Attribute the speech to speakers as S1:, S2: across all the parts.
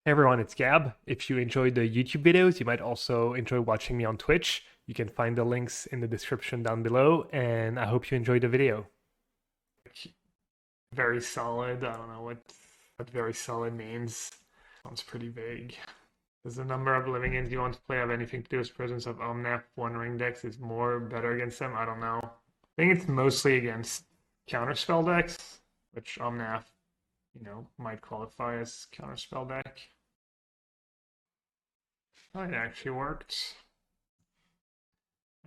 S1: Hey everyone, it's Gab. If you enjoyed the YouTube videos, you might also enjoy watching me on Twitch. You can find the links in the description down below, and I hope you enjoyed the video. Very solid. I don't know what very solid means. Sounds pretty vague. Does the number of living ends you want to play have anything to do with presence of Omnath? One ring decks is more better against them? I don't know. I think it's mostly against counterspell decks, which Omnath, might qualify as counterspell deck. Oh, it actually worked.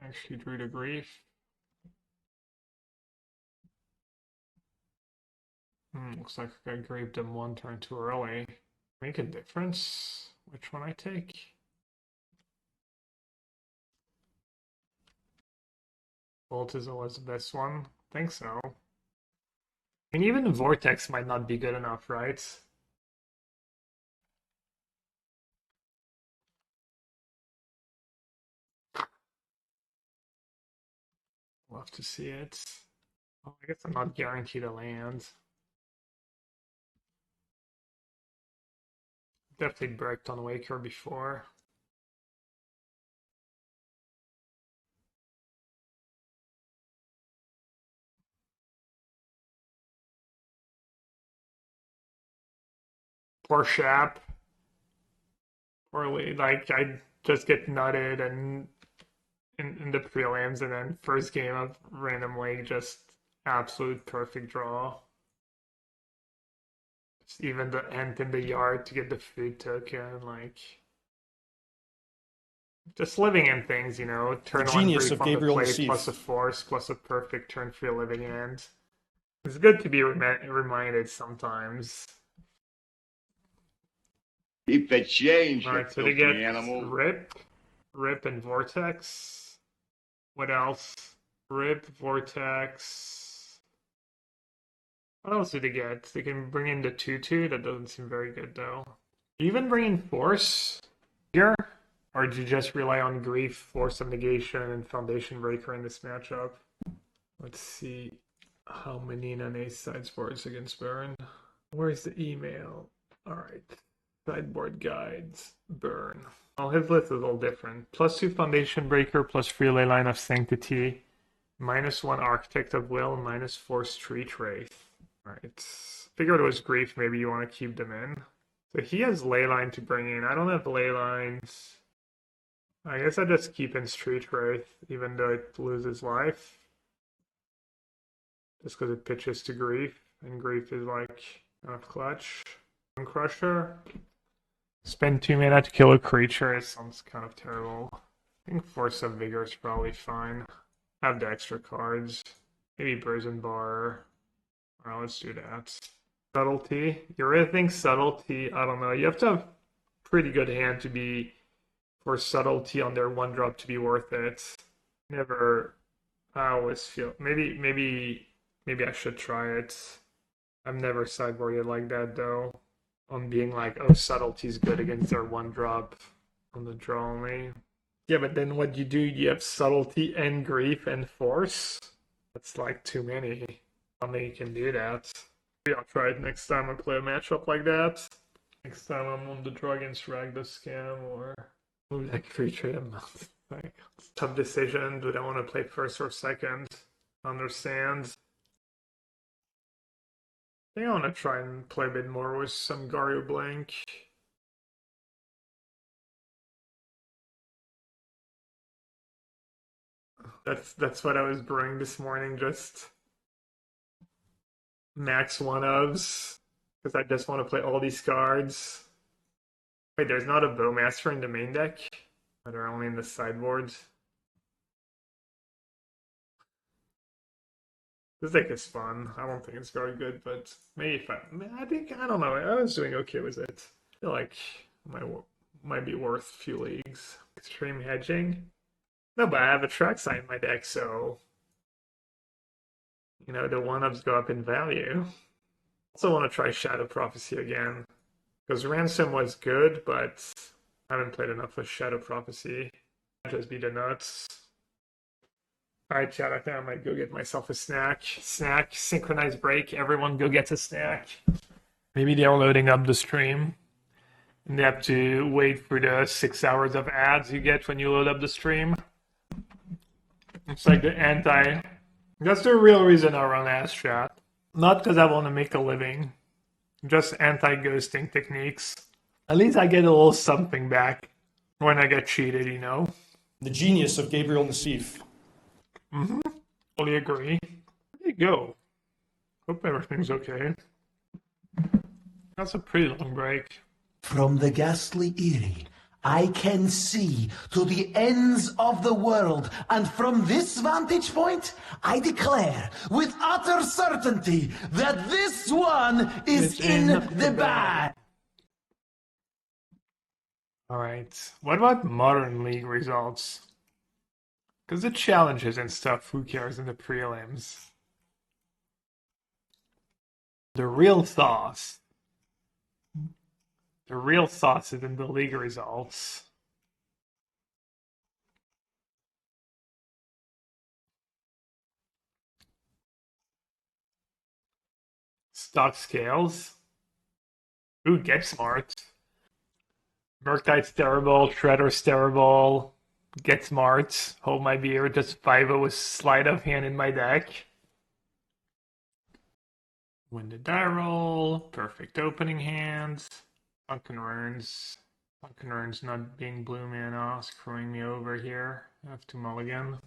S1: Actually drew to grief. Looks like I grieved him one turn too early. Make a difference which one I take. Bolt is always the best one. I think so. I mean, even Vortex might not be good enough, right? Love to see it. Oh, I guess I'm not guaranteed a land. Definitely bricked on Waker before. Poor Shap. Poorly, like, I just get nutted and in the prelims, and then first game of Random League, just absolute perfect draw. Just even the Ent in the yard to get the food token, like just living in things, turn
S2: The
S1: one
S2: genius
S1: brief
S2: of
S1: on
S2: Gabriel
S1: the play,
S2: Nassif.
S1: plus a force, plus a perfect turn for your living end. It's good to be reminded sometimes.
S3: Keep the change, you
S1: Alright, so they
S3: filthy
S1: get
S3: animal.
S1: Rip, and Vortex. What else? Rip, Vortex. What else do they get? They can bring in the 2/2. That doesn't seem very good, though. Even bring in Force here? Or do you just rely on Grief, Force of Negation, and Foundation Breaker in this matchup? Let's see how many Nane sideboards against Burn. Where's the email? Alright. Sideboard guides. Burn. Oh, his list is all different. +2 Foundation Breaker, plus Relay Line of Sanctity, -1 Architect of Will, -4 Street Wraith. Alright. Figured it was Grief, maybe you want to keep them in. So he has Leyline to bring in. I don't have Leylines. I guess I just keep in Street Wraith, even though it loses life. Just because it pitches to Grief, and Grief is like kind of clutch. Bonecrusher. Spend 2 mana to kill a creature. It sounds kind of terrible. I think Force of Vigor is probably fine. Have the extra cards. Maybe Brazen Borrower. Alright, let's do that. Subtlety. You really think Subtlety? I don't know. You have to have pretty good hand to be for Subtlety on their 1-drop to be worth it. Never. I always feel maybe I should try it. I've never sideboarded like that though. On being like, oh, Subtlety's good against their 1-drop on the draw only. Yeah, but then what you do, you have Subtlety and Grief and Force. That's like too many. I don't think you can do that. Maybe I'll try it next time I play a matchup like that. Next time I'm on the draw against Shardless Scam or move that creature a month. Like, tough decision. Do I want to play first or second? Understand. I think I want to try and play a bit more with some Gario Blank. That's what I was brewing this morning, just max 1-ofs. Because I just want to play all these cards. Wait, there's not a Bowmaster in the main deck? But they're only in the sideboard. This deck is fun. I don't think it's very good, but maybe I don't know. I was doing okay with it. I feel like might be worth a few leagues. Extreme hedging? No, but I have a Trackside in my deck, so the 1-ups go up in value. Also want to try Shadow Prophecy again. Because Ransom was good, but I haven't played enough with Shadow Prophecy. Just be the nuts. Alright, chat, I think I might go get myself a snack. Synchronized break. Everyone go get a snack. Maybe they're loading up the stream. And you have to wait for the 6 hours of ads you get when you load up the stream. It's like the anti. That's the real reason I run ads chat. Not because I want to make a living. Just anti-ghosting techniques. At least I get a little something back when I get cheated, you know?
S2: The genius of Gabriel Nassif.
S1: Fully agree. There you go. Hope everything's okay. That's a pretty long break.
S4: From the ghastly Eyrie, I can see to the ends of the world, and from this vantage point, I declare with utter certainty that this one is in the bag.
S1: Alright, what about Modern League results? Because the challenges and stuff, who cares in the prelims? The real sauce. The real sauce is in the league results. Stock scales. Ooh, get smart. Murktite's terrible, Shredder's terrible. Get smart. Hold my beer, just 5-0 with sleight of hand in my deck. Win the die roll. Perfect opening hands. Sunken Ruins. Sunken Ruins not being blue mana, screwing me over here. Have to mulligan.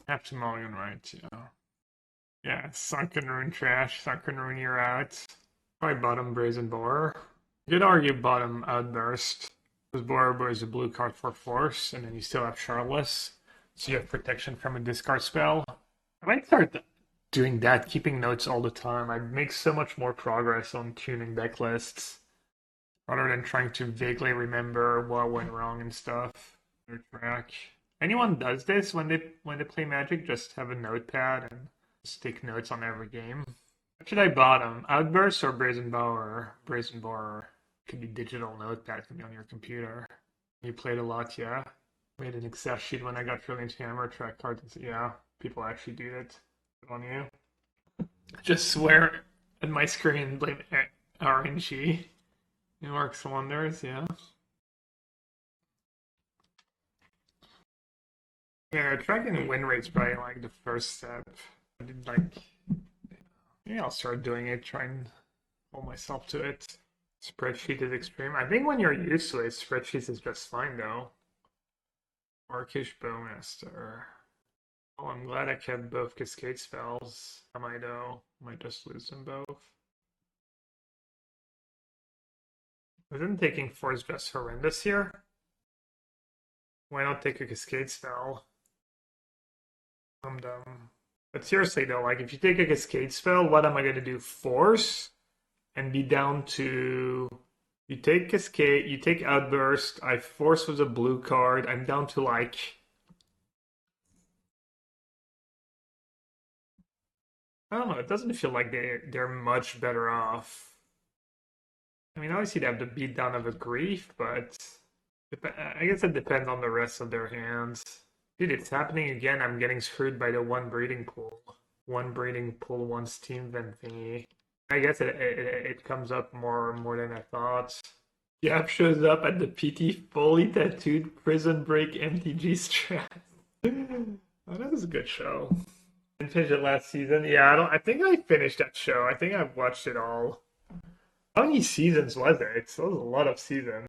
S1: Have to mulligan, right, yeah. Yeah, Sunken Ruin trash. Sunken Ruin, you're out. Probably bottom Brazen Borrower. You could argue bottom Outburst. Because Borrower is a blue card for Force, and then you still have Shardless. So you have protection from a discard spell. I might start doing that, keeping notes all the time. I'd make so much more progress on tuning deck lists. Rather than trying to vaguely remember what went wrong and stuff. Track. Anyone does this when they play Magic, just have a notepad and stick notes on every game. What should I bottom? Outburst or Brazen Borrower? Brazen Borrower. Could be digital notepad, could be on your computer. You played a lot, yeah? Made an Excel sheet when I got really into Hammer, track cards. Yeah, people actually do it. Good on you. Just swear at my screen and blame RNG. It works wonders, yeah. Yeah, tracking win rate's probably like the first step. I did maybe I'll start doing it, try and hold myself to it. Spreadsheet is extreme. I think when you're used to it, spreadsheets is just fine though. Orcish Bowmaster. Oh, I'm glad I kept both Cascade spells. I might just lose them both. Isn't taking Force just horrendous here? Why not take a Cascade spell? I'm dumb. But seriously though, like if you take a Cascade spell, what am I gonna do? Force? And be down to... You take Cascade, you take Outburst, I Force with a blue card, I'm down to like... I don't know, it doesn't feel like they're much better off. I mean, obviously they have the beatdown of a Grief, but... I guess it depends on the rest of their hands. Dude, it's happening again. I'm getting screwed by the one breeding pool. One breeding pool, one steam vent thingy. I guess it comes up more than I thought. Gap shows up at the PT fully tattooed Prison Break MTG strat. Oh, that was a good show. Didn't finish it last season. Yeah, I think I finished that show. I think I've watched it all. How many seasons was it? It was a lot of seasons.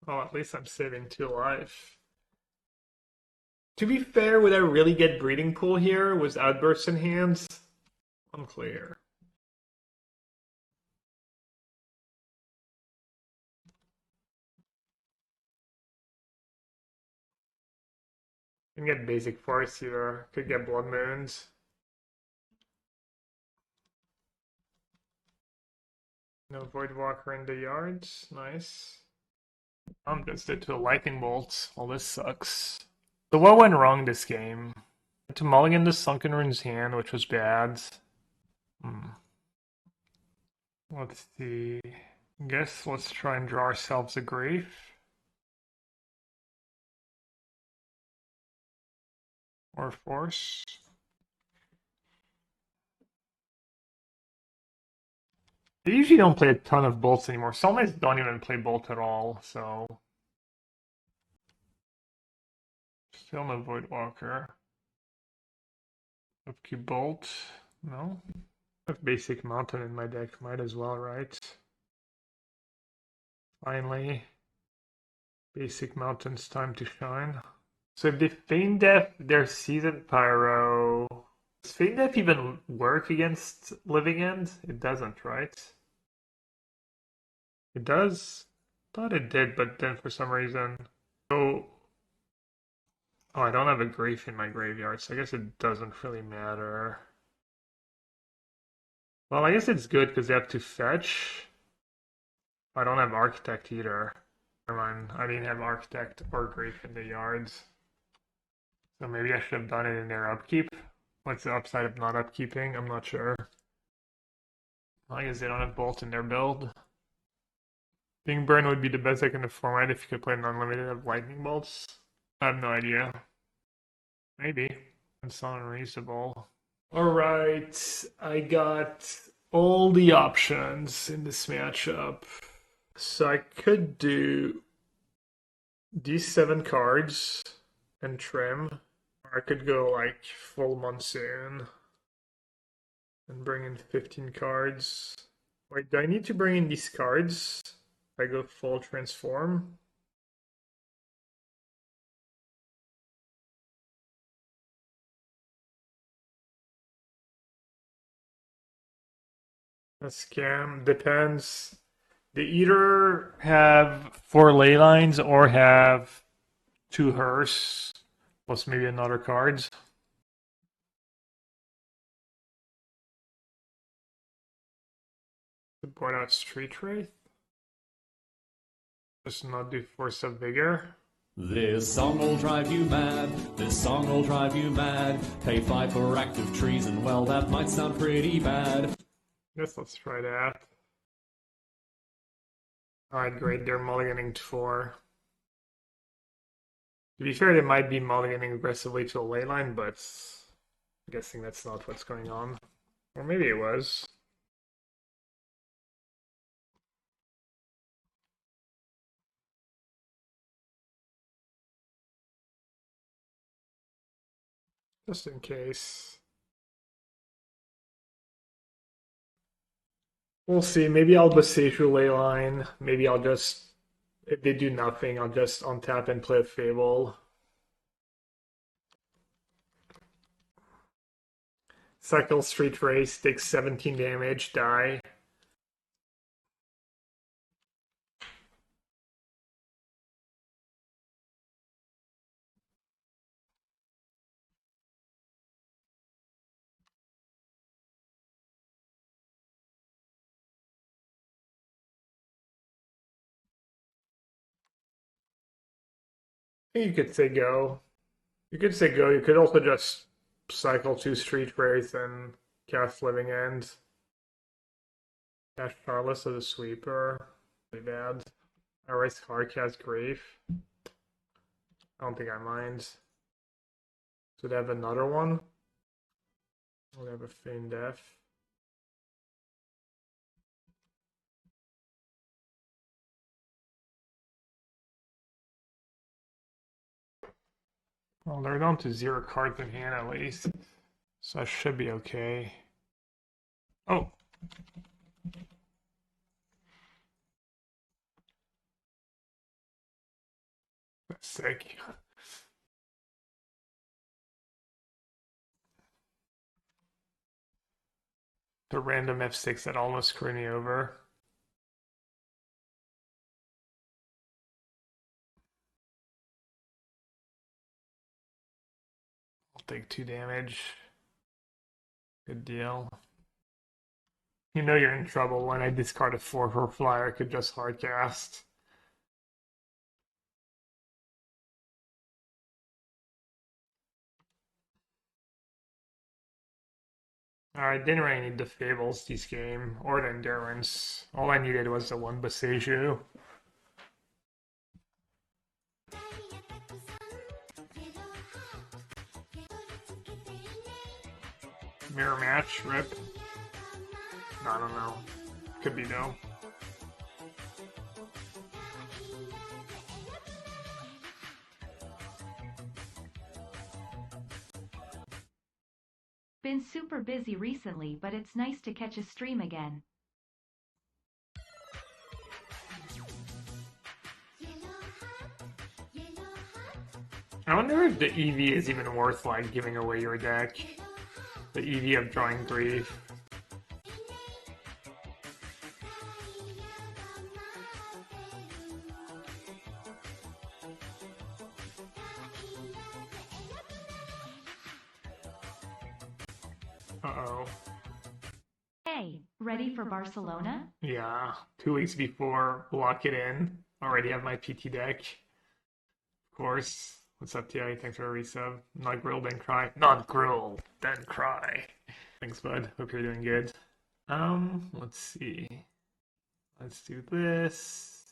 S1: Well, at least I'm saving 2 life. To be fair, would I really get Breeding Pool here? Was Outburst in hands? Unclear. Can get Basic Force here. Could get Blood Moons. No Voidwalker in the yards. Nice. I'm just it to a Lightning Bolt. Well, this sucks. So what went wrong this game? To mulligan the Sunken Ruins hand, which was bad. Let's see. Guess let's try and draw ourselves a Grief. Or Force. I usually don't play a ton of bolts anymore. Some nights don't even play bolt at all, so... Still no Voidwalker. Upkeep bolt. No? I have basic mountain in my deck. Might as well, right? Finally. Basic mountain's time to shine. So if they feign death, they're seasoned pyro. Does feign death even work against Living End? It doesn't, right? It does? Thought it did, but then for some reason... Oh, I don't have a Grief in my graveyard, so I guess it doesn't really matter. Well, I guess it's good because they have to fetch. I don't have Architect either. Never mind, I didn't have Architect or Grief in the yards. So maybe I should have done it in their upkeep. What's the upside of not upkeeping? I'm not sure. I guess they don't have Bolt in their build. Think Burn would be the best deck in the format if you could play an unlimited of Lightning Bolts. I have no idea. Maybe. It's not unreasonable. Alright, I got all the options in this matchup. So I could do these 7 cards and trim. Or I could go like full Monsoon and bring in 15 cards. Wait, do I need to bring in these cards if I go full Transform? A scam depends. They either have 4 ley lines or have 2 hearse plus maybe another cards. Board out Street Wraith. Just not do Force of Vigor.
S5: This song will drive you mad, this song will drive you mad. Pay 5 for active trees and well that might sound pretty bad.
S1: Guess let's try that. Alright, great, they're mulliganing to 4. To be fair, they might be mulliganing aggressively to a ley line, but I'm guessing that's not what's going on. Or maybe it was. Just in case. We'll see. Maybe I'll Boseiju ley line. Maybe I'll just, if they do nothing, I'll just untap and play a Fable. Cycle Street Wraith, takes 17 damage, die. I think you could say go. You could say go. You could also just cycle 2 Street Wraith and cast Living End. Cast Shardless as a sweeper. Really bad. I risk hard cast Grief. I don't think I mind. So they have another one. We have a Feign Death. Well, they're down to 0 cards in hand at least. So I should be okay. Oh! That's sick. The random F6 that almost screwed me over. I'll take 2 damage. Good deal. You know you're in trouble when I discard a 4 for flyer, I could just hardcast. Alright, didn't really need the Fables this game, or the Endurance. All I needed was the 1 Boseiju. Mirror match, rip. I don't know. Could be no.
S6: Been super busy recently, but it's nice to catch a stream again.
S1: I wonder if the EV is even worth like giving away your deck. The EV of drawing grief. Uh-oh.
S6: Hey, ready for Barcelona?
S1: Yeah, 2 weeks before, lock it in. Already have my PT deck. Of course. What's up, TI? Thanks for a resub. Not grill, then cry. Not grill, then cry. Thanks, bud. Hope you're doing good. Let's see. Let's do this.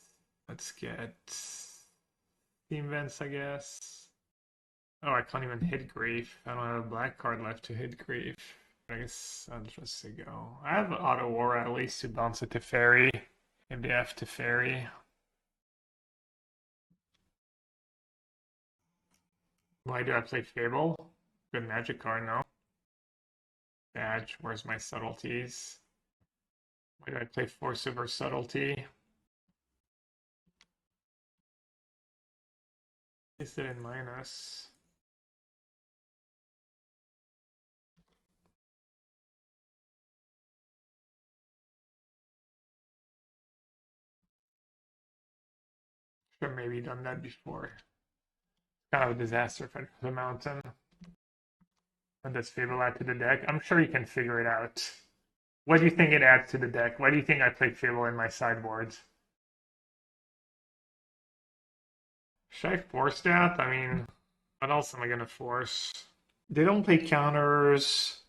S1: Let's get theme events, I guess. Oh, I can't even hit grief. I don't have a black card left to hit grief. I guess I'll just say go. I have Otawara at least to bounce it to fairy. Maybe F to fairy. Why do I play Fable? Good magic card, no? Badge, where's my subtleties? Why do I play Force over Subtlety? Is it in minus? Should have maybe done that before. Kind of a disaster for the mountain. What does Fable add to the deck? I'm sure you can figure it out. What do you think it adds to the deck? Why do you think I play Fable in my sideboards? Should I force that? I mean, what else am I going to force? They don't play counters.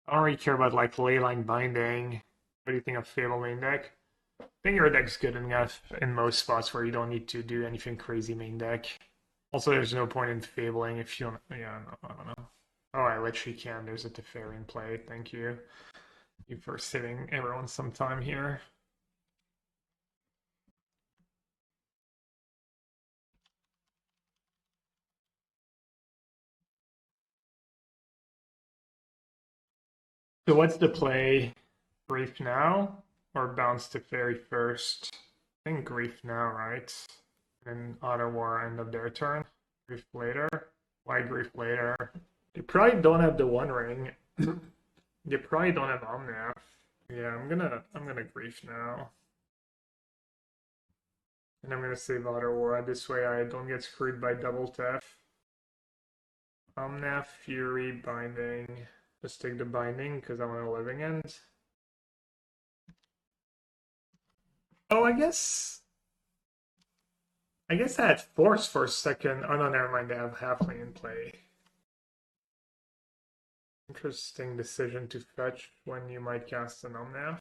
S1: I don't really care about like Leyline Binding. What do you think of Fable main deck? I think your deck's good enough in most spots where you don't need to do anything crazy main deck. Also, there's no point in Fabling if you don't... Yeah, no, I don't know. Oh, I literally can. There's a Teferi in play. Thank you. You for saving everyone some time here. So what's the play? Grief now? Or bounce to fairy first? I think grief now, right? And Otawara end of their turn. Grief later. Why grief later? They probably don't have the One Ring. They probably don't have Omnath. Yeah, I'm gonna grief now. And I'm gonna save Otawara. This way I don't get screwed by double Tef. Omnath, Fury, Binding. Just take the Binding because I want a Living End. Oh, I guess I had Force for a second. Oh no, never mind. They have Halfling in play. Interesting decision to fetch when you might cast an Omnath.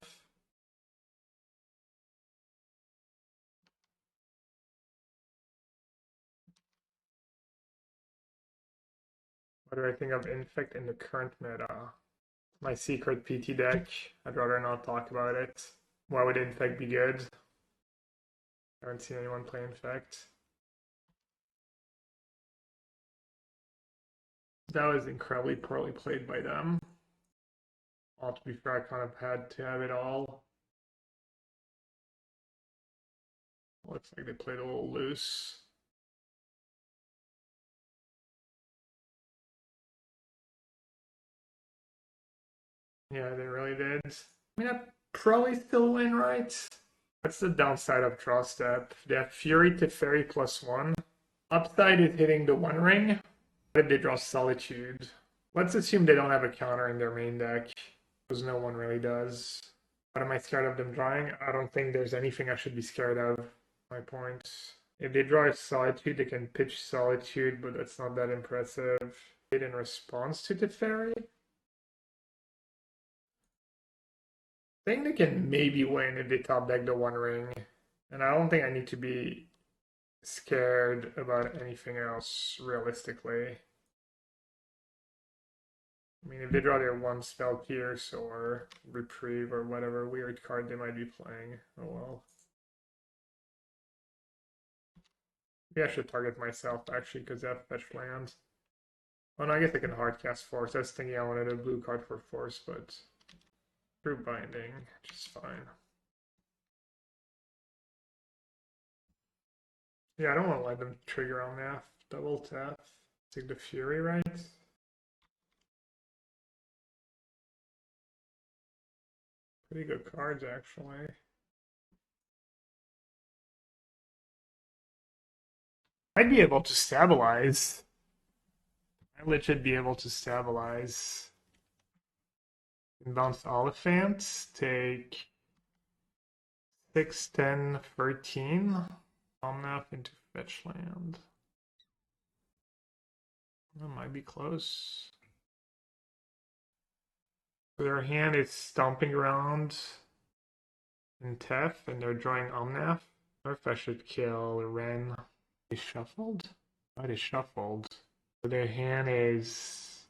S1: What do I think of Infect in the current meta? My secret PT deck. I'd rather not talk about it. Why would Infect be good? I haven't seen anyone play Infect. That was incredibly poorly played by them. Well, to be fair, I kind of had to have it all. Looks like they played a little loose. Yeah, they really did. I mean, I probably still win, right? That's the downside of draw step. They have Fury to Fairy +1. Upside is hitting the One Ring. What if they draw Solitude? Let's assume they don't have a counter in their main deck, because no one really does. What am I scared of them drawing? I don't think there's anything I should be scared of. My point. If they draw a Solitude, they can pitch Solitude, but that's not that impressive. Hit in response to the Fairy? I think they can maybe win if they top deck the One Ring. And I don't think I need to be scared about anything else, realistically. I mean, if they draw their one spell pierce or reprieve or whatever weird card they might be playing, oh well. Maybe I should target myself actually because they have fetch land. Oh no, I guess I can hardcast Force. I was thinking I wanted a blue card for Force, but through binding, which is fine. Yeah, I don't want to let them trigger on math. Double tap. Take the Fury, right? Pretty good cards, actually. I'd be able to stabilize. I legit be able to stabilize. And bounce Oliphaunt. Take 6, 10, 13. Omnath into fetch land. That might be close. Their hand is Stomping Ground and Tef, and they're drawing Omnath. Or if I should kill Ren. They shuffled? Oh, they shuffled. So their hand is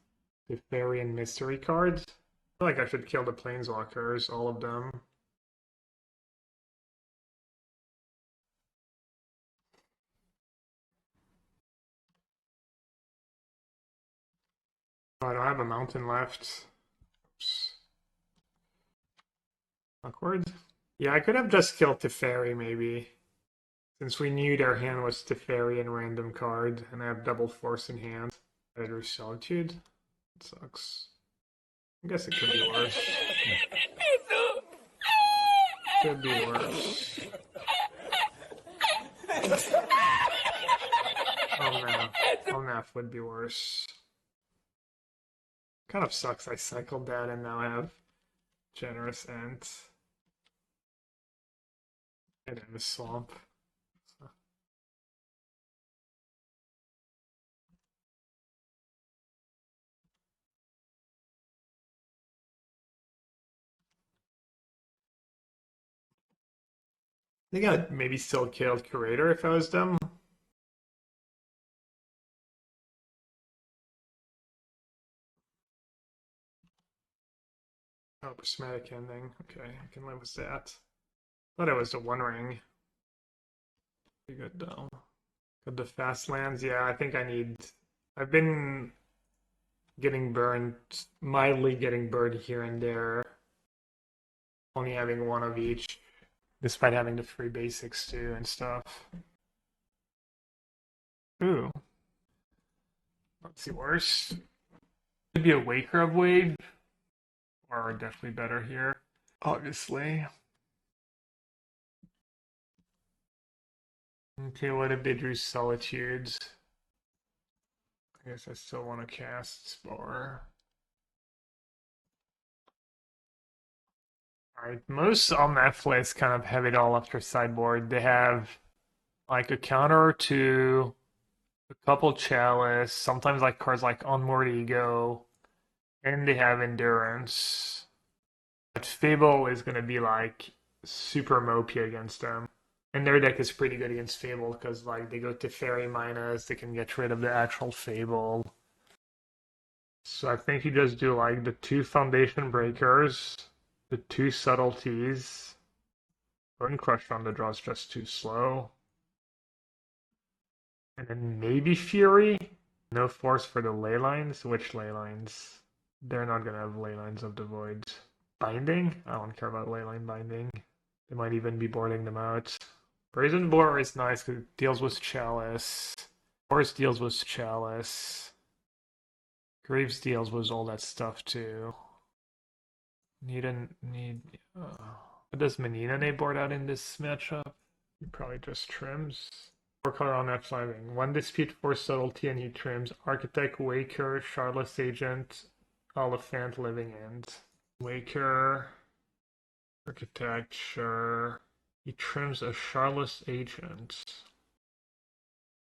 S1: the Fairy and Mystery cards. I feel like I should kill the Planeswalkers, all of them. Oh, I don't have a mountain left. Oops. Awkward. Yeah, I could have just killed Teferi, maybe. Since we knew their hand was Teferi and random card, and I have double force in hand. I drew Solitude. It sucks. I guess it could be worse. Could be worse. Omnath would be worse. Kind of sucks I cycled that and now I have Generous Ent. And in the swamp. I think I'd maybe still killed Curator if I was them. Oh, prismatic ending. Okay, I can live with that. Thought it was the One Ring. Pretty good though. Got the fast lands. Yeah, I think I need. I've been getting burned, mildly getting burned here and there. Only having one of each, despite having the free basics too and stuff. Ooh. Let's see, worse. Could be a Waker of Wave. Or definitely better here, obviously. Okay, what if they drew Solitude? I guess I still want to cast Spore. Alright, most on that list kind of have it all after sideboard. They have like a counter or two, a couple Chalice, sometimes like cards like Unmoored Ego, and they have Endurance. But Fable is going to be like super mopey against them. And their deck is pretty good against Fable because like they go to Fairy minus, they can get rid of the actual Fable. So I think you just do like the 2 Foundation Breakers, the 2 Subtleties. Bonecrusher on the draw is just too slow. And then maybe Fury. No Force for the ley lines. Which ley lines? They're not going to have ley lines of the void. Binding? I don't care about leyline binding. They might even be boarding them out. Brazen Borrower is nice because it deals with Chalice. Force deals with Chalice. Graves deals with all that stuff too. What does Menina board out in this matchup? He probably just trims. 4 color on that flagging. 1 Dispute, 4 Subtlety, and he trims Architect, Waker, Shardless Agent, Oliphaunt, Living End. Waker, Architect, sure. He trims a Shardless Agent.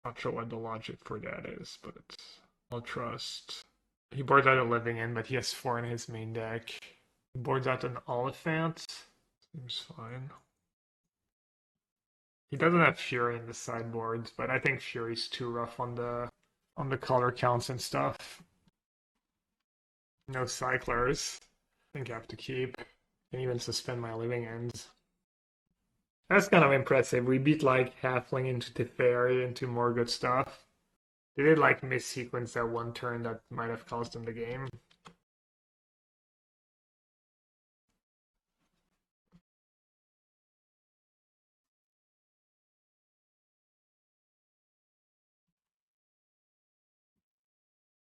S1: Not sure what the logic for that is, but I'll trust. He boards out a Living End, but he has 4 in his main deck. He boards out an Oliphaunt. Seems fine. He doesn't have Fury in the sideboards, but I think Fury's too rough on the color counts and stuff. No cyclers. I think I have to keep. Can even suspend my living ends. That's kind of impressive. We beat like Halfling into Teferi into more good stuff. They did like missequence that one turn that might have cost them the game.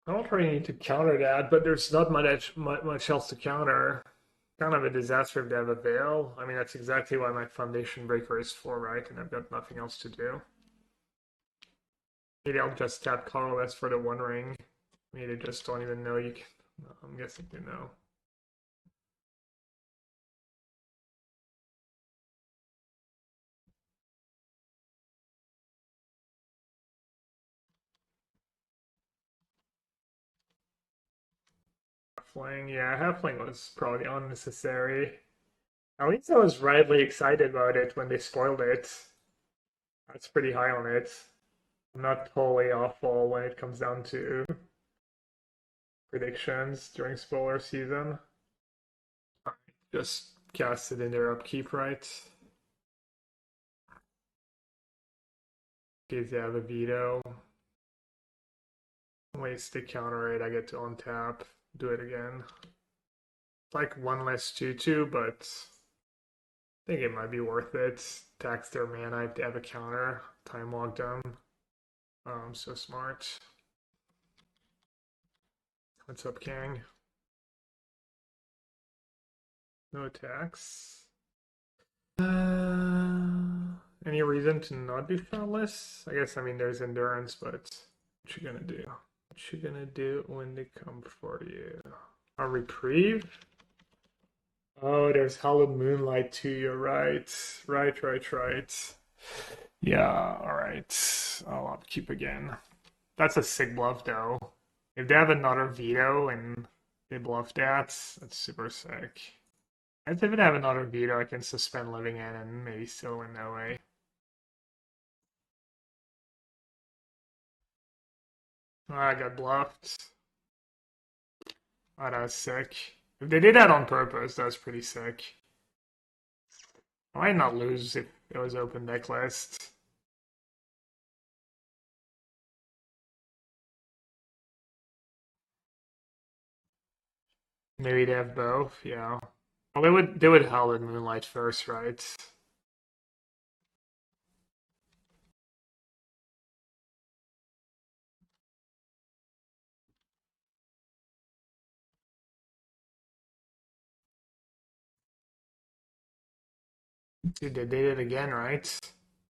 S1: I don't really need to counter that, but there's not much else to counter. Kind of a disaster if they have a Veil. I mean, that's exactly why my Foundation Breaker is for, right? And I've got nothing else to do. Maybe I'll just tap colorless for the One Ring. Maybe they just don't even know you can. I'm guessing they know. Halfling, yeah, Halfling was probably unnecessary. At least I was rightly excited about it when they spoiled it. That's pretty high on it. I'm not totally awful when it comes down to predictions during spoiler season. Just cast it in their upkeep, right? In case they have a veto. Ways to counter it, I get to untap, do it again. It's like one less 2/2, but I think it might be worth it. Tax their mana if they have a counter. Time walk them. So smart. What's up, King? No attacks. Any reason to not be Shardless? I guess, I mean, there's endurance, but what you gonna do? What you gonna do when they come for you? A reprieve? Oh, there's Hallowed Moonlight too, you're right. Right. Yeah, alright. I'll upkeep again. That's a sick bluff, though. If they have another veto and they bluff that, that's super sick. If they have another veto, I can suspend living in and maybe still win that way. Oh, I got bluffed. Oh, that was sick. If they did that on purpose, that was pretty sick. I might not lose if it was open decklist. Maybe they have both, yeah. Well, they would Hallowed Moonlight first, right? Dude, they did it again, right?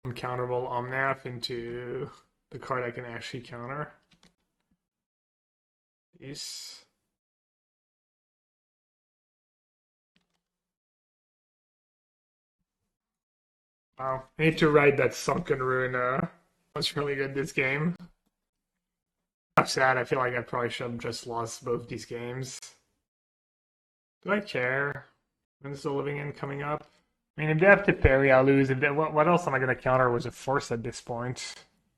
S1: Uncounterable Omnath into the card I can actually counter. These. Wow, I need to write that Sunken Ruin. Was really good this game. I'm sad. I feel like I probably should have just lost both these games. Do I care? When's the living end coming up? I mean, if they have to parry, I'll lose. If they, what else am I going to counter was a force at this point?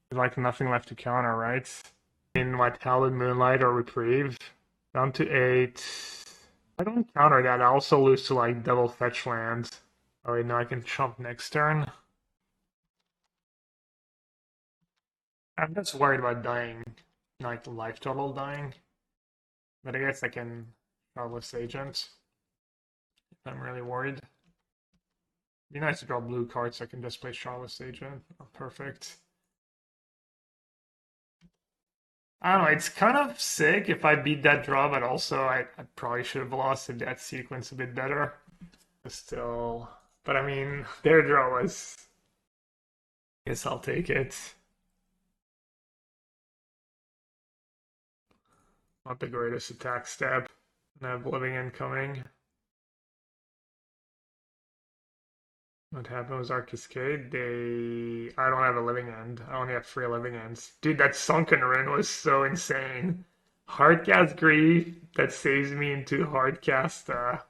S1: There's like nothing left to counter, right? In what, Hallowed Moonlight or Reprieve? Down to 8. I don't counter that. I also lose to like double fetch land. Oh wait, no, I can chump next turn. I'm just worried about dying, like life total dying. But I guess I can Shardless Agent if I'm really worried. It'd be nice to draw blue cards so I can just play Shardless Agent. Oh, perfect. I don't know, it's kind of sick if I beat that draw, but also I probably should have lost if that sequence a bit better. Still, but I mean, their draw was... Guess I'll take it. Not the greatest attack step. And I have living incoming. What happened was our Cascade. I don't have a living end. I only have 3 living ends. Dude, that Sunken Ruin was so insane. Hardcast Grief that saves me into hardcast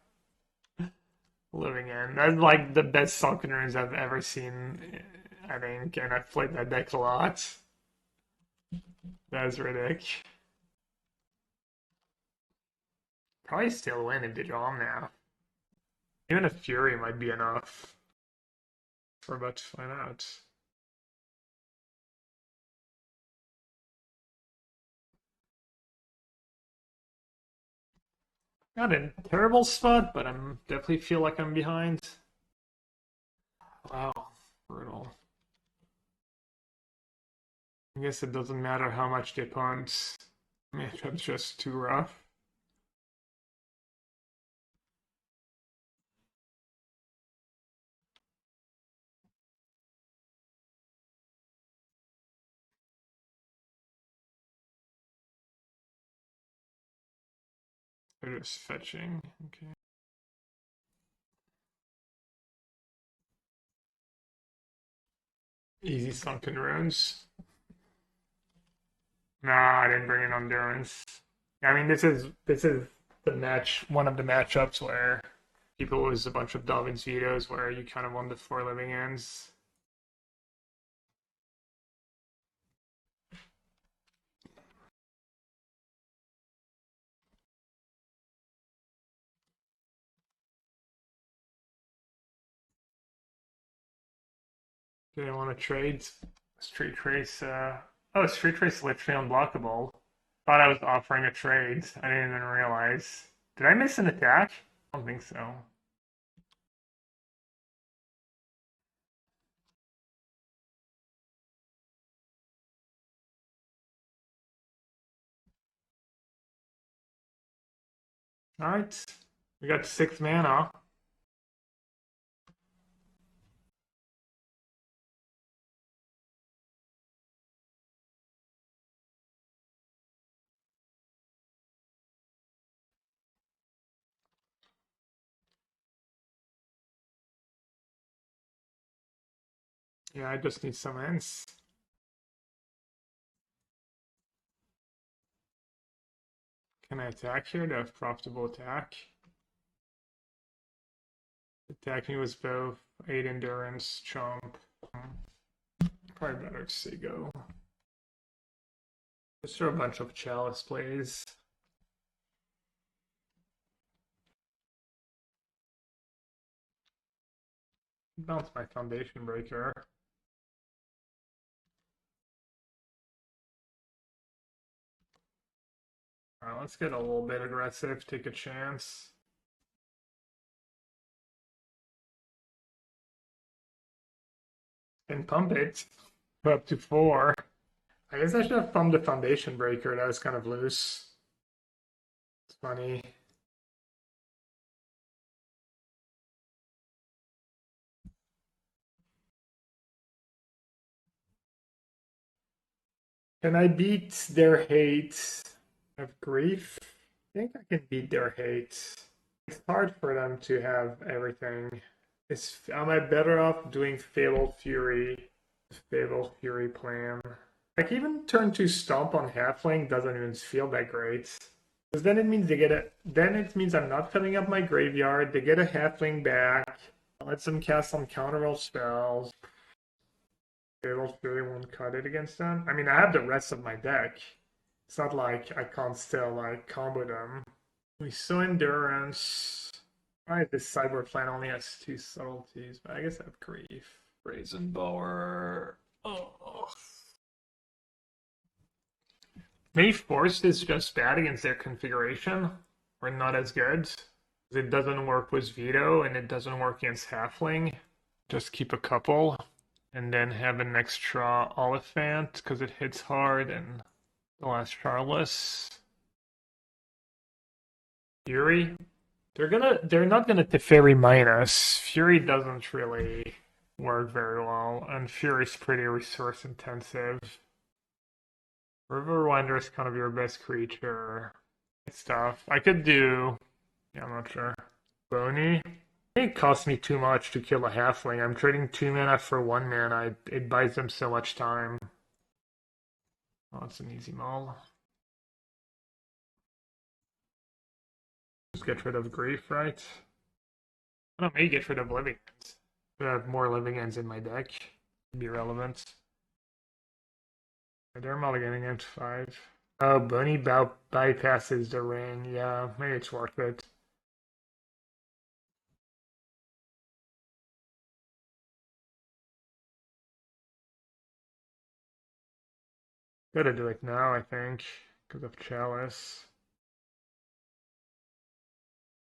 S1: living end. That's like the best Sunken Ruins I've ever seen, I think. And I've played that deck a lot. That's ridiculous. Probably still win if they draw him now. Even a Fury might be enough. We're about to find out. Not in a terrible spot, but I'm definitely feel like I'm behind. Wow, brutal. I guess it doesn't matter how much they punt. Matchup's just too rough. They're just fetching. Okay. Easy Sunken Ruins. Nah, I didn't bring in Endurance. I mean, this is the match, one of the matchups where people lose a bunch of Dalvin's vetoes, where you kind of won the 4 living ends. Do they want to trade Street Wraith? Oh, Street Wraith's literally unblockable. Thought I was offering a trade. I didn't even realize. Did I miss an attack? I don't think so. Alright. We got 6 mana. Yeah, I just need some ends. Can I attack here? Do I have profitable attack? Attacking with both 8 endurance, chomp. Probably better to say go. Just throw a bunch of chalice plays. Bounce my foundation breaker. Alright, let's get a little bit aggressive, take a chance. And pump it up to 4. I guess I should have pumped the foundation breaker, that was kind of loose. It's funny. Can I beat their hate of grief? I think I can beat their hate. It's hard for them to have everything. Am I better off doing Fable Fury plan? Like even turn 2 Stomp on Halfling doesn't even feel that great. Because then it means then it means I'm not filling up my graveyard, they get a Halfling back, lets them cast some counterroll spells. Fable Fury won't cut it against them. I mean, I have the rest of my deck. It's not like I can't still like combo them. We saw endurance. Alright, this sideboard plan only has 2 subtleties, but I guess I have grief. Brazen Borrower. Oh. Maybe Force is just bad against their configuration, or not as good. It doesn't work with Veto, and it doesn't work against Halfling. Just keep a couple. And then have an extra Oliphaunt because it hits hard, and the last Shardless. Fury. They're not gonna Teferi minus. Fury doesn't really work very well, and Fury's pretty resource intensive. Riverwinder is kind of your best creature. It's tough. I could do, yeah, I'm not sure. Boney. It costs me too much to kill a halfling. I'm trading 2 mana for 1 mana. It buys them so much time. Oh, it's an easy maul. Just get rid of grief, right? I don't know, maybe get rid of living ends. I have more living ends in my deck. It'd be relevant. They're mulliganing at 5. Oh, Bunny bypasses the rain. Yeah, maybe it's worth it. Gotta do it now, I think, because of Chalice.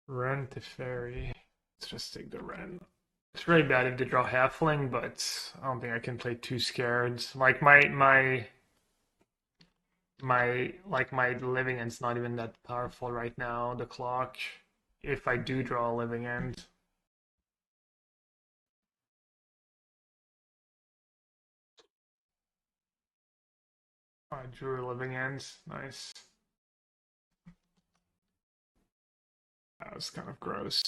S1: Ren to Fairy. Let's just take the Ren. It's really bad if they draw Halfling, but I don't think I can play too scared. Like my Living End's not even that powerful right now, the clock. If I do draw a Living End. I drew a Living End. Nice. That was kind of gross.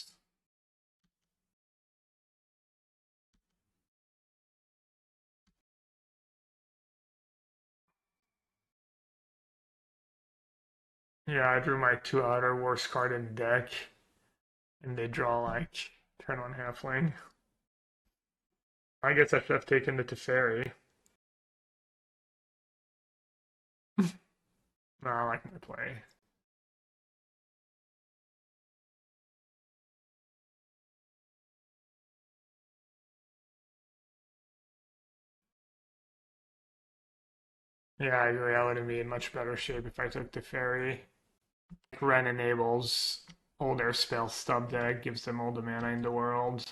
S1: Yeah, I drew my 2 outer worst card in the deck. And they draw like turn 1 Halfling. I guess I should have taken the Teferi. No, I like my play. Yeah, I agree. I would have been in much better shape if I took the Teferi. Ren enables all their spell stub deck, gives them all the mana in the world.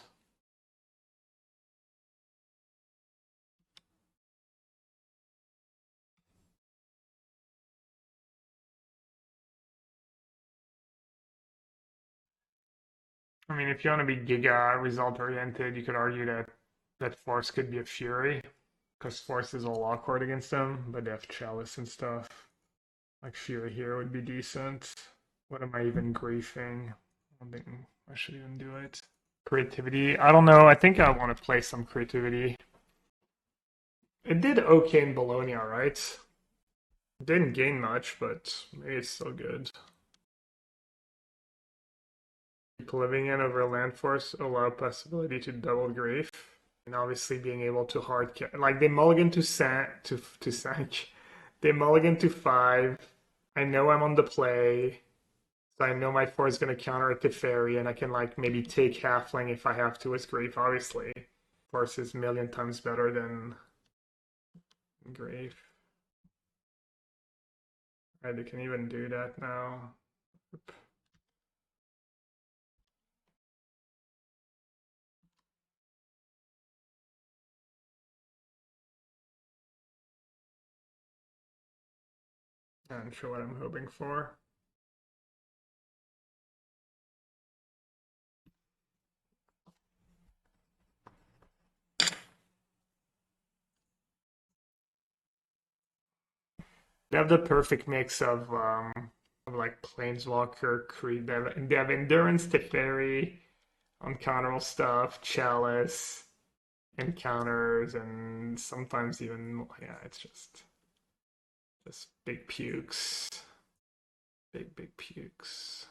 S1: I mean, if you want to be Giga result oriented, you could argue that Force could be a Fury, because Force is all awkward against them, but they have Chalice and stuff. Like Fury here would be decent. What am I even griefing? I don't think I should even do it. Creativity. I don't know. I think I want to play some creativity. It did okay in Bologna, right? It didn't gain much, but maybe it's still good. Keep living in over land force, allow possibility to double grief. And obviously being able to hard like they mulligan to sank. They mulligan to 5. I know I'm on the play. So I know my 4 is going to counter it to Fairy, and I can like maybe take Halfling if I have to as Grief, obviously. Force is a million times better than Grief. Right, they can even do that now. Not sure what I'm hoping for. They have the perfect mix of like Planeswalker, Creed. They have Endurance to Fairy, uncounterable stuff, Chalice, encounters, and sometimes even yeah, it's just big pukes. Big pukes.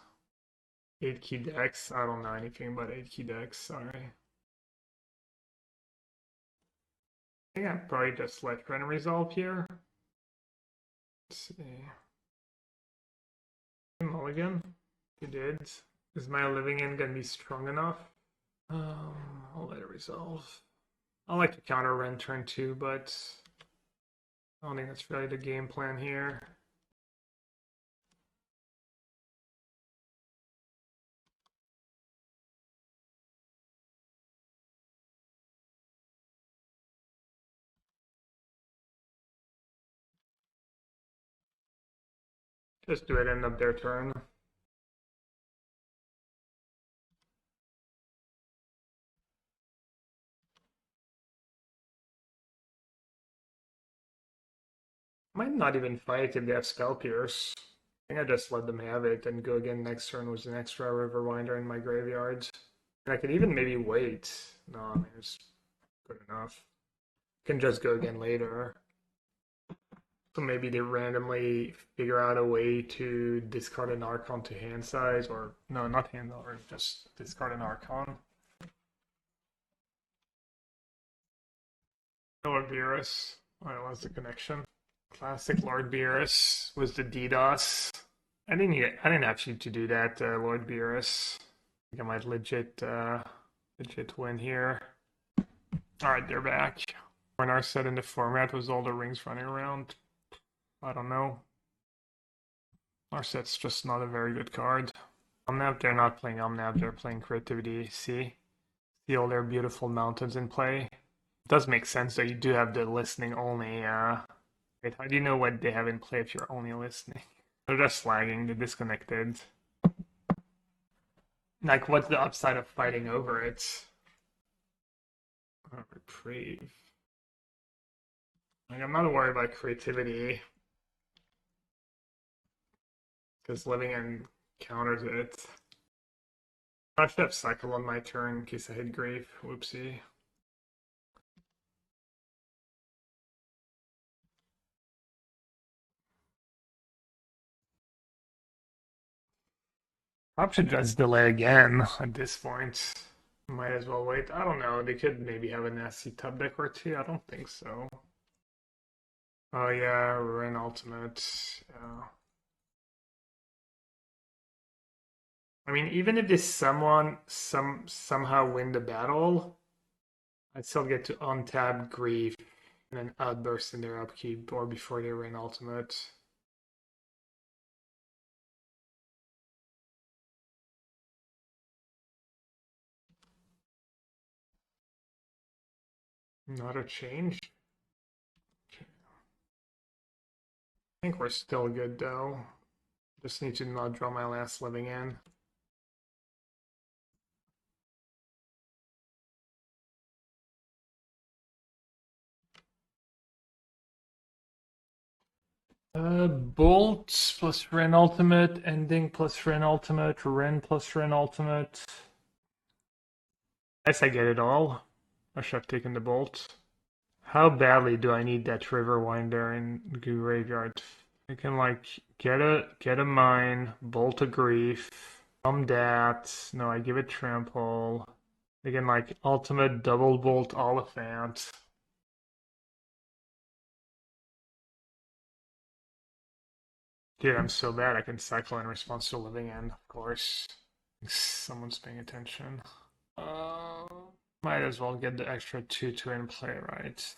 S1: 8 key decks. I don't know anything about 8 key decks, sorry. I think I probably just let Ren resolve here. Let's see. Mulligan. He did. Is my Living End gonna be strong enough? I'll let it resolve. I like to counter Ren turn 2, but I don't think that's really the game plan here. Just do it end of their turn. Might not even fight if they have Spell Pierce. I think I just let them have it and go again next turn with an extra Riverwinder in my graveyard. And I could even maybe wait. No, I mean, it's good enough. Can just go again later. So maybe they randomly figure out a way to discard an Archon to hand size, or no, not hand, or just discard an Archon. No Virus. Alright, what's the connection? Classic Lord Beerus was the DDoS. I didn't actually to do that, Lord Beerus. I think I might legit win here. Alright, they're back. When our set in the format was all the rings running around. I don't know. Our set's just not a very good card. Omnap, they're not playing Omnap, they're playing Creativity. See all their beautiful mountains in play. It does make sense that you do have the listening only. Wait, how do you know what they have in play if you're only listening? They're just lagging, they're disconnected. Like, what's the upside of fighting over it? Oh, reprieve. Like, I'm not worried about creativity. Because living in counters it. I should have cycle on my turn in case I hit grief. Whoopsie. I should just delay again at this point. Might as well wait. I don't know. They could maybe have a nasty tub deck or two. I don't think so. Oh yeah, we're in ultimate. Yeah. I mean, even if this somehow win the battle, I'd still get to untap grief and then outburst in their upkeep or before they win ultimate. Not a change. Okay. I think we're still good though. Just need to not draw my last living end. Bolt plus Ren Ultimate, Ending plus Ren Ultimate, Ren plus Ren Ultimate. I guess I get it all. I should have taken the Bolt. How badly do I need that Riverwinder in graveyard? I can like get a mine, Bolt a grief, that. No, I give it trample. Again, like ultimate double bolt Oliphaunt. Dude, I'm so bad I can cycle in response to living end, of course. Someone's paying attention. Might as well get the extra 2/2 in play, right?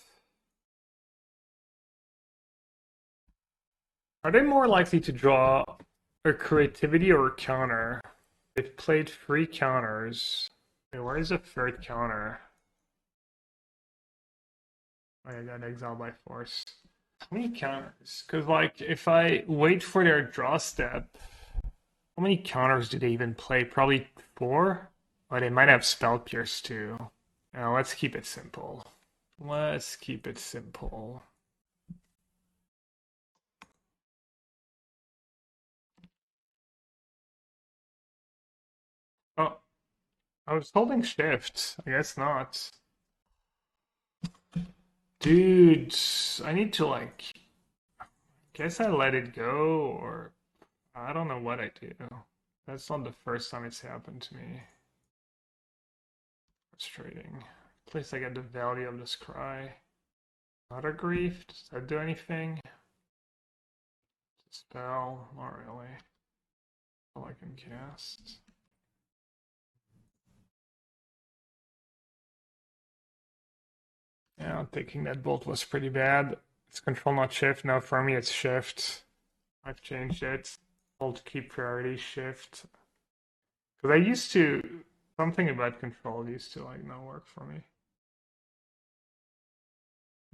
S1: Are they more likely to draw a creativity or a counter? They've played 3 counters. Wait, where is the 3rd counter? Oh, I got exiled by force. How many counters? Because, like, if I wait for their draw step, how many counters do they even play? Probably 4? Or they might have Spell Pierce too. Now, let's keep it simple. Let's keep it simple. Oh, I was holding shift. I guess not. Dude, I need to like... Guess I let it go, or... I don't know what I do. That's not the first time it's happened to me. Frustrating. At least I get the value of this cry. Not a grief? Does that do anything? Spell? Not really. All I can cast. Yeah, taking that bolt was pretty bad. It's control, not shift. Now for me it's shift. I've changed it. Hold keep priority shift. Because I used to, something about control used to like not work for me.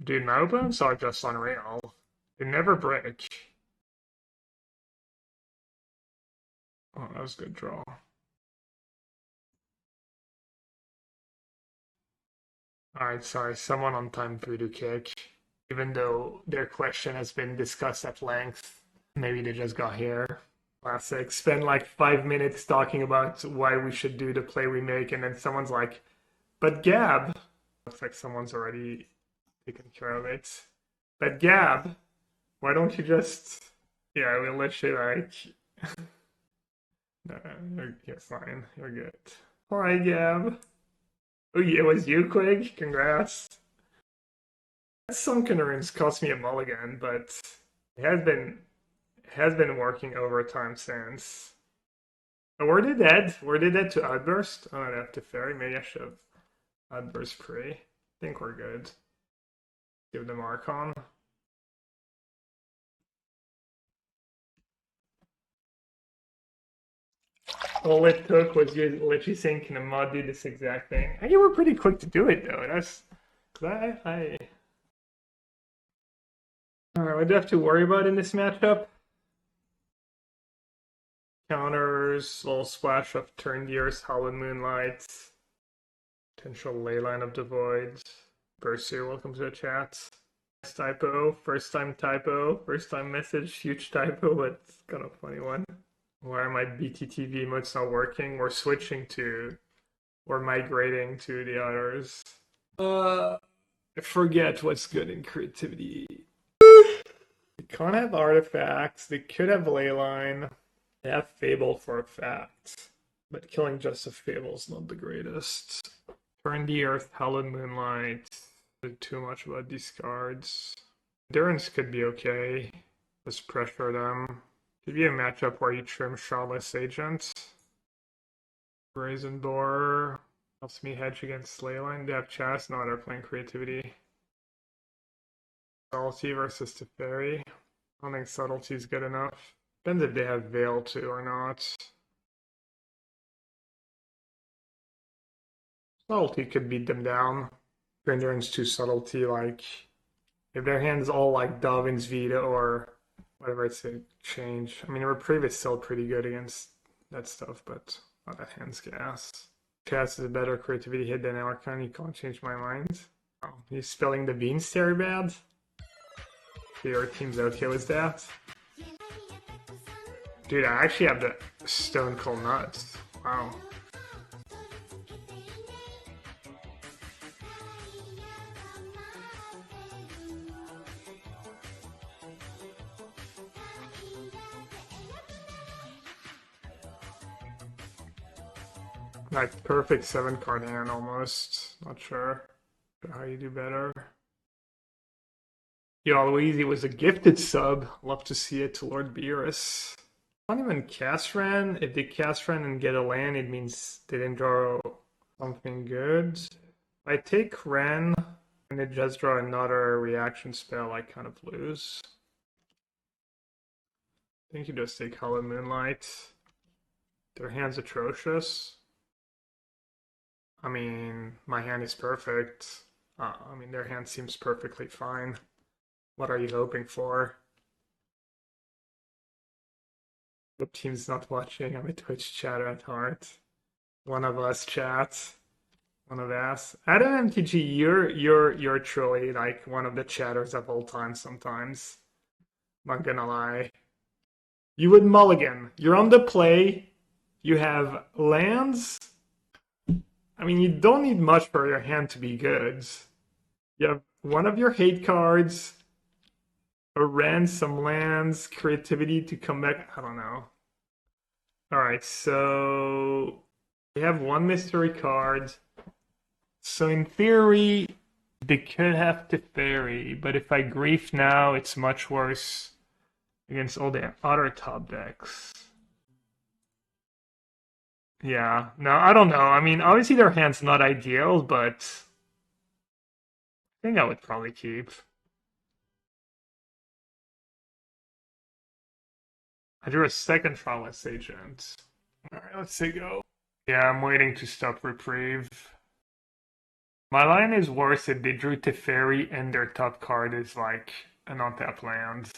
S1: Dude, my opponents are just unreal. They never break. Oh, that was a good draw. Alright, sorry, someone on time voodoo kick. Even though their question has been discussed at length, maybe they just got here. Classic. Spend like 5 minutes talking about why we should do the play we make, and then someone's like, but Gab. Looks like someone's already taken care of it. But Gab, why don't you just... Yeah, we'll literally like... No, you're fine. You're good. Alright, Gab. Oh, yeah, it was you, Quig? Congrats. Sunken Ruins cost me a mulligan, but it has been working overtime since. Oh, where did that to Outburst? Oh, I'd have to Fairy. Maybe I should have Outburst Pre. I think we're good. Give them Archon. All it took was you literally saying, "Can a mod do this exact thing?" And you were pretty quick to do it though. That's I. Alright, what do I have to worry about in this matchup? Counters, little splash of Turn Gears, Hollow Moonlight, potential Leyline of the Void. Boseiju, welcome to the chat. Typo, first time message, huge typo, but it's kind of a funny one. Why are my BTTV emotes not working? We're migrating to the others. Forget what's good in creativity. They can't have artifacts, they could have Leyline. They have Fable for a fact, but killing just a Fable is not the greatest. Turn the Earth, Hallowed Moonlight. Too much about these cards. Endurance could be okay. Just pressure them. Could be a matchup where you trim Shardless Agent. Brazen Borrower helps me hedge against Leyline. They have Chas, no, they're playing creativity. Subtlety versus Teferi. I don't think Subtlety is good enough. Depends if they have Veil too or not. Subtlety could beat them down. Endurance to Subtlety, like if their hand's all like Darwin's Vita or whatever it's a change. I mean, Reprieve is still pretty good against that stuff, but that hand's gas. Chas is a better creativity hit than Archon. You can't change my mind. Oh, he's spelling the beans very bad. Your team's okay with that. Dude, I actually have the Stone Cold Nuts. Wow. Like perfect 7-card hand almost. Not sure how you do better. Yo, Louise was a gifted sub. Love to see it to Lord Beerus. Can't even cast Ren. If they cast Ren and get a land, it means they didn't draw something good. If I take Ren and they just draw another reaction spell, I kind of lose. I think you just take Hollow Moonlight. Their hand's atrocious. I mean, my hand is perfect. I mean, their hand seems perfectly fine. What are you hoping for? The team's not watching. I'm a Twitch chatter at heart. One of us chats. One of us. Adam MTG, you're truly like one of the chatters of all time sometimes. Not gonna lie. You would mulligan. You're on the play. You have lands. I mean, you don't need much for your hand to be good. You have one of your hate cards, a Ren, some lands, creativity to come back. I don't know. Alright, so we have one mystery card. So in theory, they could have Teferi, but if I grief now, it's much worse against all the other top decks. Yeah, no, I don't know. I mean, obviously their hand's not ideal, but I think I would probably keep. I drew a second Shardless Agent. Alright, let's say go. Yeah, I'm waiting to stop Reprieve. My line is worse if they drew Teferi and their top card is like an untapped land.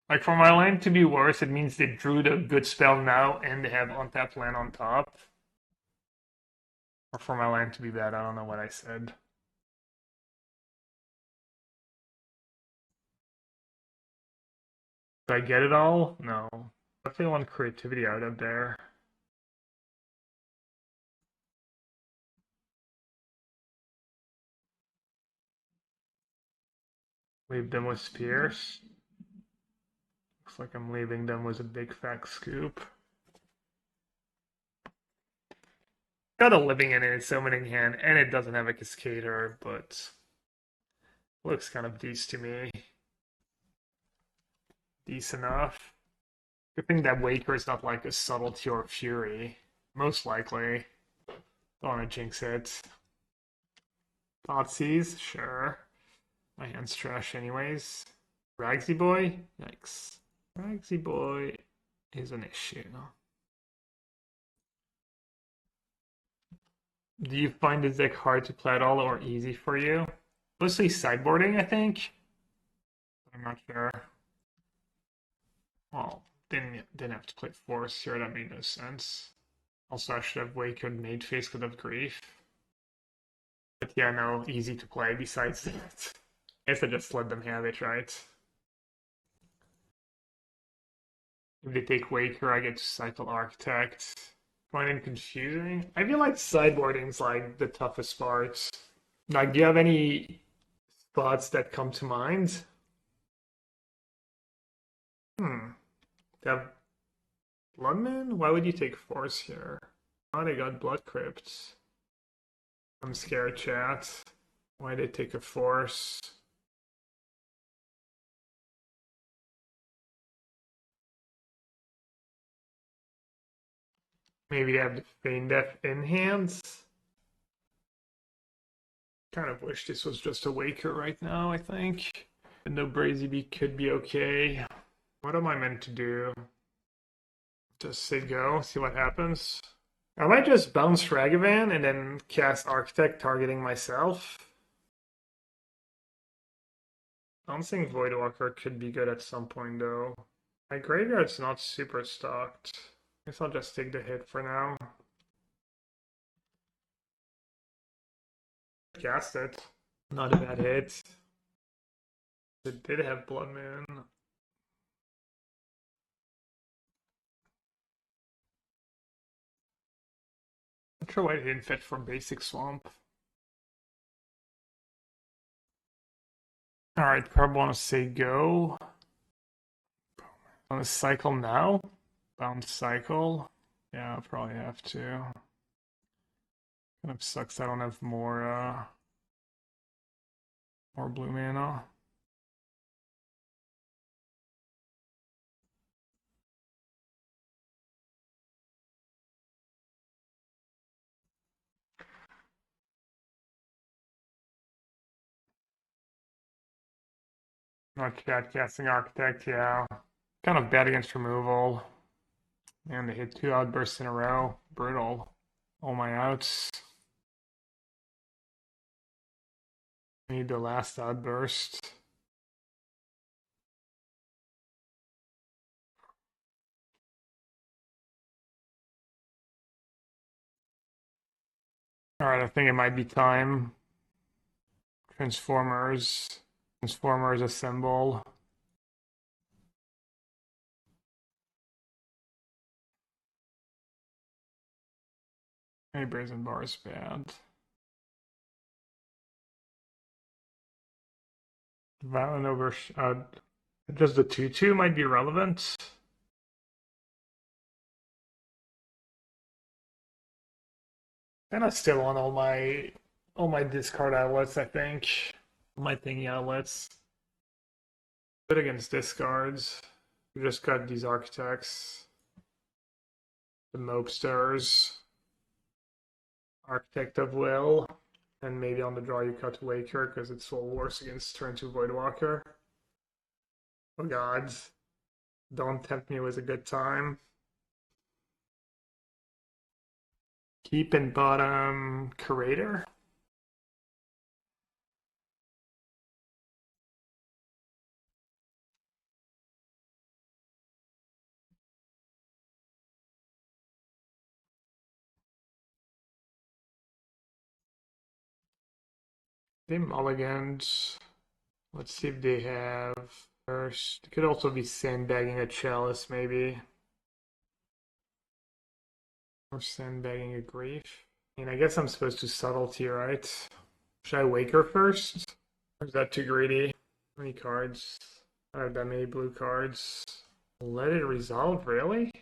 S1: Like for my line to be worse, it means they drew the good spell now and they have untapped land on top. Or for my line to be bad, I don't know what I said. Do I get it all? No. Definitely want creativity out of there. Leave them with Spears. Looks like I'm leaving them with a big fat scoop. Got a living in its summoning hand, and it doesn't have a Cascader, but looks kind of decent to me. Decent enough. Good thing that Waker is not like a Subtlety or Fury. Most likely. Don't want to jinx it. Thoughtseize? Sure. My hand's trash anyways. Ragsy Boy? Yikes. Ragsy Boy is an issue. Do you find this deck hard to play at all or easy for you? Mostly sideboarding, I think. I'm not sure. Well, didn't have to play Force here, that made no sense. Also, I should have Wakered made face because of grief. But yeah, no, easy to play besides that. I guess I just let them have it, right? If they take Waker, I get to cycle Architect. Find it confusing? I feel like sideboarding's like the toughest part. Like, do you have any thoughts that come to mind? They have Bloodman? Why would you take Force here? Oh, they got Blood Crypt. I'm scared, chat. Why'd they take a Force? Maybe they have the Feign Death in hands? Kind of wish this was just a Waker right now, I think. And though Brazy could be okay. What am I meant to do? Just say go, see what happens. I might just bounce Ragavan and then cast Architect targeting myself. Bouncing Voidwalker could be good at some point though. My graveyard's not super stocked. Guess I'll just take the hit for now. Cast it. Not a bad hit. It did have Blood Moon. Not sure why it didn't fit for basic swamp. Alright, probably want to say go. Want to cycle now? Bounce cycle? Yeah, I'll probably have to. Kind of sucks I don't have more blue mana. Not chat casting Architect, yeah. Kind of bad against removal. And they hit 2 outbursts in a row. Brutal. All my outs. Need the last outburst. Alright, I think it might be time. Transformers assemble. Hey, Brazen Bar is bad. Violent Outburst. Just the 2/2 might be relevant. And I still want all my discard outlets, I think. My thingy outlets. Good against discards. We just got these architects. The Mopesters. Architect of Will. And maybe on the draw you cut Waker because it's full worse against turn 2 Voidwalker. Oh god. Don't tempt me with a good time. Keep in bottom Curator. They mulligans. Let's see if they have first. It could also be sandbagging a chalice, maybe. Or sandbagging a grief. I mean, I guess I'm supposed to subtlety, right? Should I wake her first? Or is that too greedy? How many cards? I don't have that many blue cards. Let it resolve, really?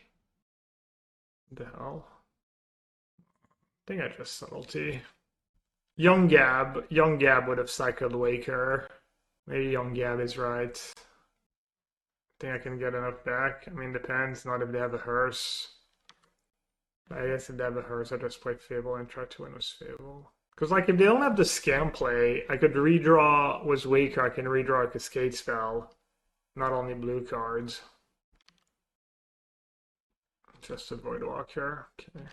S1: What the hell? think I just Subtlety. Young Gab would have cycled Waker. Maybe Young Gab is right. I think I can get enough back. I mean, depends. Not if they have a hearse. I guess if they have a hearse, I just play Fable and try to win with Fable. Because, like, if they don't have the scam play, I could redraw with Waker. I can redraw a Cascade spell. Not only blue cards. Just a Voidwalker. Okay.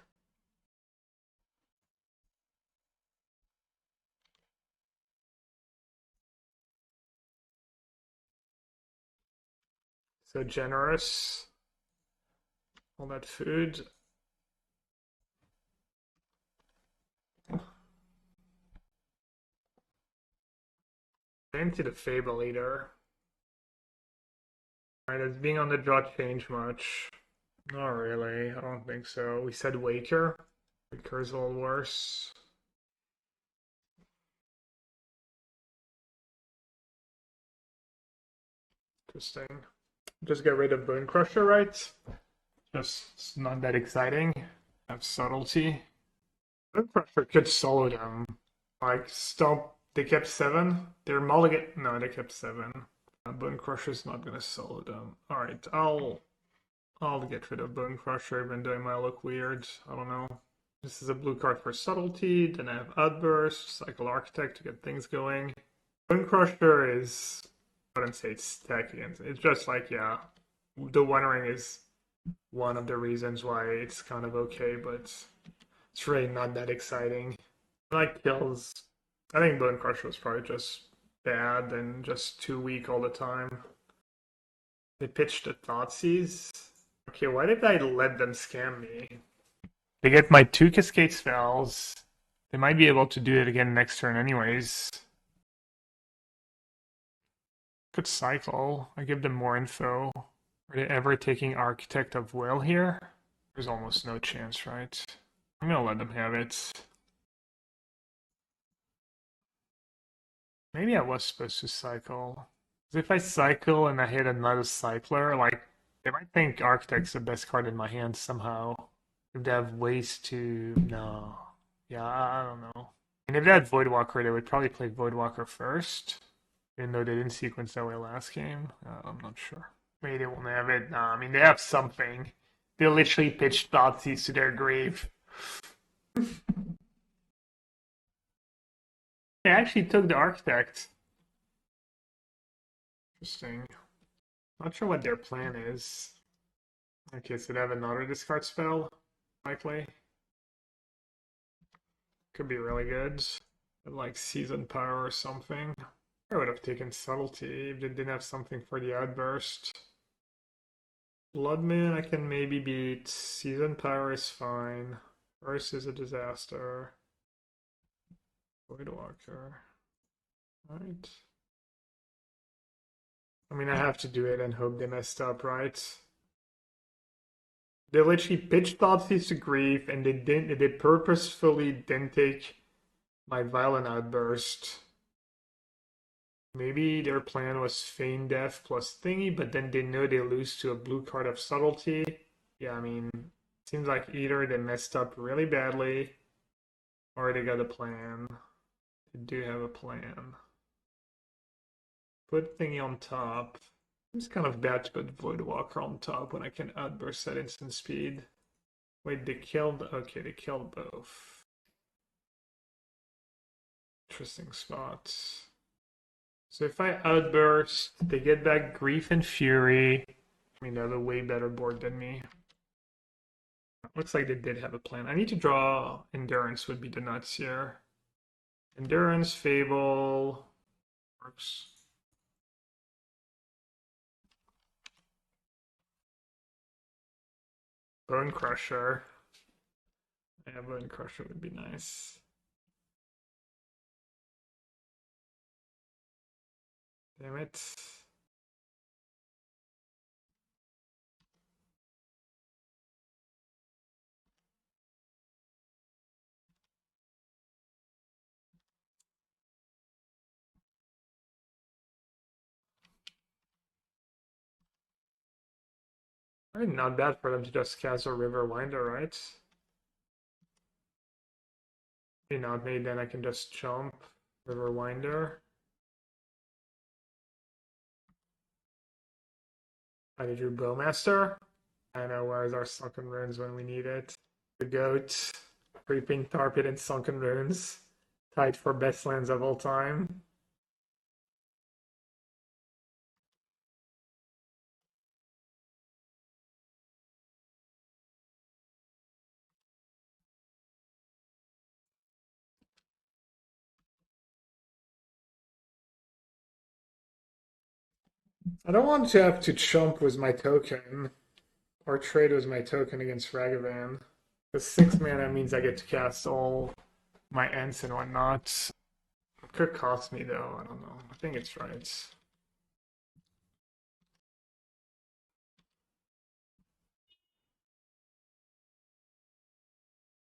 S1: So generous. All that food. Into the Fable either. Alright, does being on the draw change much? Not really, I don't think so. We said Waker. Waker's a little worse. Interesting. Just get rid of Bonecrusher, right? Just not that exciting. Have Subtlety. Bonecrusher could solo them. Like, stop. They kept 7. They're mulligan. No, they kept 7. Bonecrusher's not gonna solo them. Alright, I'll get rid of Bonecrusher even though it might look weird. I don't know. This is a blue card for Subtlety. Then I have Outburst, Cycle Architect to get things going. Bonecrusher is, I wouldn't say it's stacked against it. It's just like, yeah, the One Ring is one of the reasons why it's kind of okay, but it's really not that exciting. Like kills, I think Bonecrusher was probably just bad and just too weak all the time. They pitched the Thoughtseize. Okay, why did I let them scam me? They get my 2 Cascade spells. They might be able to do it again next turn anyways. Could cycle. I give them more info. Are they ever taking Architect of Will here? There's almost no chance, right? I'm gonna let them have it. Maybe I was supposed to cycle. Because if I cycle and I hit another cycler, like, they might think Architect's the best card in my hand somehow. If they have ways to... No. Yeah, I don't know. And if they had Voidwalker, they would probably play Voidwalker first. Even though they didn't sequence that way last game. I'm not sure. Maybe they won't have it. Nah, I mean, they have something. They literally pitched Thoughtseize to their grave. They actually took the Architect. Interesting. Not sure what their plan is. Okay, so they have another discard spell, likely. Could be really good. Like Season Power or something. I would have taken Subtlety if they didn't have something for the Outburst. Bloodman I can maybe beat. Season Power is fine. Burst is a disaster. Voidwalker. Right. I mean, I have to do it and hope they messed up, right? They literally pitched Thoughtseize to Grief, and they purposefully didn't take my Violent Outburst. Maybe their plan was Feign Death plus Thingy, but then they know they lose to a blue card of Subtlety. Yeah, I mean, seems like either they messed up really badly, or they got a plan. They do have a plan. Put Thingy on top. It's kind of bad to put Voidwalker on top when I can Outburst at instant speed. Wait, they killed... Okay, they killed both. Interesting spot. So if I Outburst, they get back Grief and Fury. I mean, they have a way better board than me. Looks like they did have a plan. I need to draw Endurance would be the nuts here. Endurance, Fable... Works. Bonecrusher. Yeah, Bonecrusher would be nice. Damn it. I mean, not bad for them to just cast a Riverwinder, right? Maybe not, maybe then I can just jump Riverwinder. I did your Bowmaster. I know where's our Sunken Ruins when we need it. The Goat, Creeping Tar Pit and Sunken Ruins. Tied for best lands of all time. I don't want to have to chump with my token or trade with my token against Ragavan. The 6 mana means I get to cast all my Ents and whatnot. It could cost me though, I don't know. I think it's right.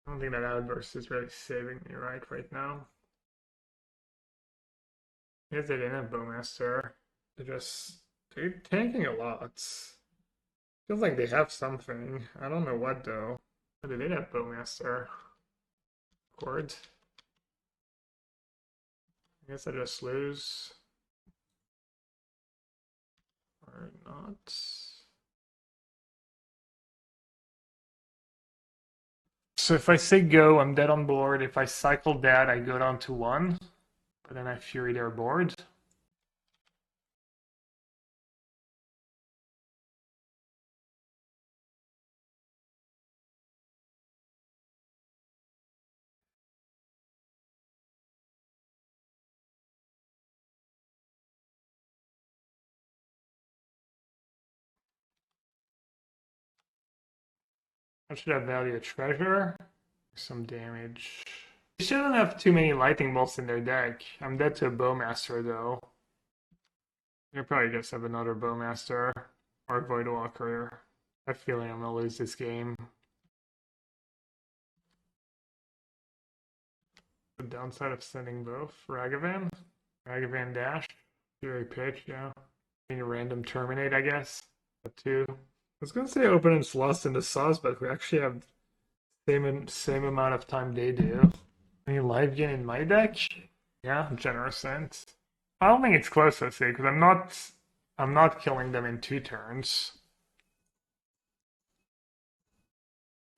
S1: I don't think that Outburst is really saving me right now. Yes, they didn't have Bowmaster. They're tanking a lot. Feels like they have something. I don't know what though. But they did have Bowmaster. Chord. I guess I just lose. Or not. So if I say go, I'm dead on board. If I cycle that, I go down to 1. But then I Fury their board. I should have value a treasure. Some damage. They shouldn't have too many lightning bolts in their deck. I'm dead to a Bowmaster though. They'll probably just have another Bowmaster or Voidwalker. I have a feeling I'm gonna lose this game. The downside of sending both. Ragavan dash. Fury pitch, yeah. Need a random terminate, I guess. A 2. I was gonna say opponents lost in the sauce, but we actually have same amount of time they do. Any live gain in my deck? Yeah, Generous Ent. I don't think it's close, let's say, because I'm not killing them in 2 turns.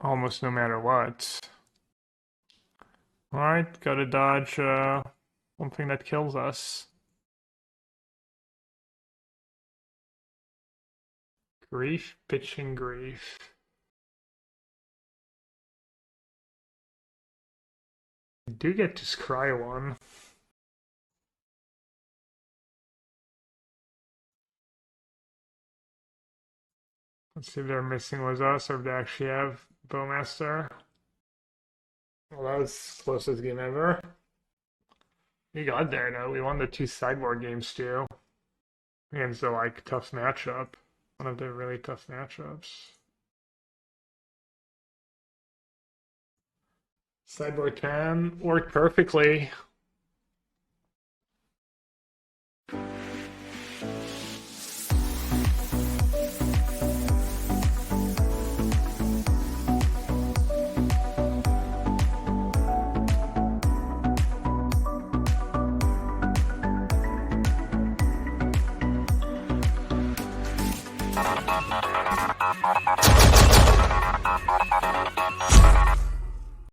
S1: Almost no matter what. Alright, gotta dodge something that kills us. Grief, pitching grief. We do get to scry one. Let's see if they're missing with us or if they actually have Bowmaster. Well, that was the closest game ever. We got there though. We won the 2 sideboard games too. Against the like tough matchup. One of the really tough matchups. Sideboard 10 worked perfectly.